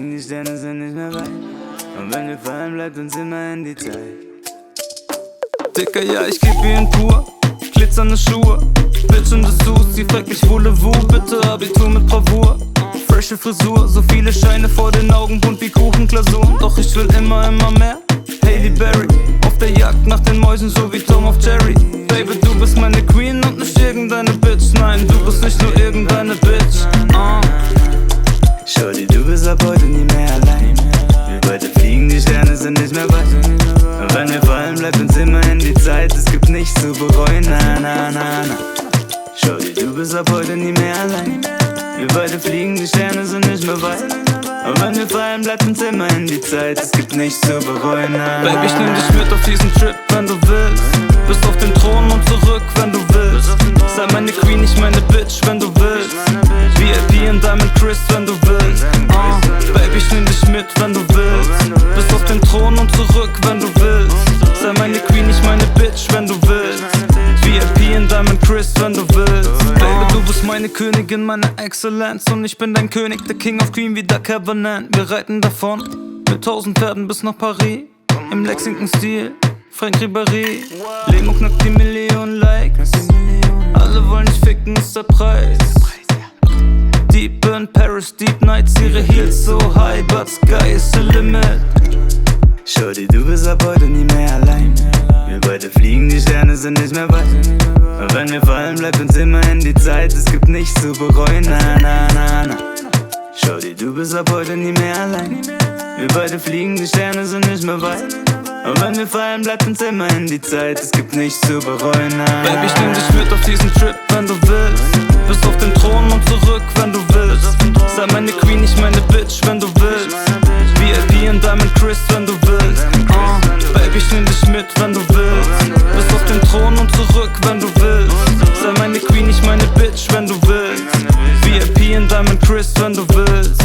fliegen, die Sterne sind nicht mehr weit. Und wenn wir fallen, bleibt uns immerhin die Zeit. Dicker, ja, ich geb ihr in pur, glitzernde Schuhe, Bitch in Dessous, sie fragt mich voulez-vous, bitte Abitur mit Bravour. Frische Frisur, so viele Scheine vor den Augen, bunt wie Kuchenglasuren. Doch ich will immer mehr, Hailey Berry, auf der Jagd nach den Mäusen, so wie Tom of Jerry. Baby, du bist meine Queen und nicht irgendeine Bitch. Nein, du bist nicht nur irgendeine Bitch. Shorty, du bist ab heute nie mehr allein. Wir beide fliegen, die Sterne sind nicht mehr weit. Und wenn wir fallen, bleibt uns immerhin die Zeit. Es gibt nichts zu bereuen, na na na na. Shorty, du bist ab heute nie mehr allein. Wir beide fliegen, die Sterne sind nicht mehr weit. Und wenn wir fallen, bleibt uns immerhin die Zeit. Es gibt nichts zu bereuen, na, na. Baby, ich nehm dich mit auf diesen Trip, wenn du willst. Bis auf den Thron und zurück, wenn du willst. Sei meine Queen, nicht meine Bitch, wenn du willst. VIP in Diamond Chris, wenn du willst. Baby, ich nehm dich mit, wenn du willst. Bis auf den Thron und zurück, wenn du willst. Sei meine Queen, nicht meine Bitch, wenn du willst. VIP in Diamond Chris, wenn du willst. Baby, du bist meine Königin, meine Exzellenz. Und ich bin dein König, der King of Queen, wie der Covenant. Wir reiten davon, mit 1000 Pferden bis nach Paris. Im Lexington-Stil, Frank Ribéry. Lemo knackt die Million Likes. Alle wollen dich ficken, ist der Preis. Deep in Paris, Deep Nights, ihre Heels so high, but sky is the limit. Shorty, du bist ab heute nie mehr allein. Wir beide fliegen, die Sterne sind nicht mehr weit. Und wenn wir fallen, bleibt uns immerhin die Zeit. Es gibt nichts zu bereuen, na na na na. Shorty, du bist ab heute nie mehr allein. Wir beide fliegen, die Sterne sind nicht mehr weit. Und wenn wir fallen, bleibt uns immerhin die Zeit. Es gibt nichts zu bereuen, na na. Baby, ich nehm dich mit auf diesen Trip, wenn du willst. Bis auf den Thron und zurück, wenn du willst. Sei meine Queen, nicht meine Bitch, wenn du willst. VIP in Diamond Chris, wenn du willst. Baby, ich nehm dich mit, wenn du willst. Bis auf den Thron und zurück, wenn du willst. Sei meine Queen, nicht meine Bitch, wenn du willst. VIP in Diamond Chris, wenn du willst.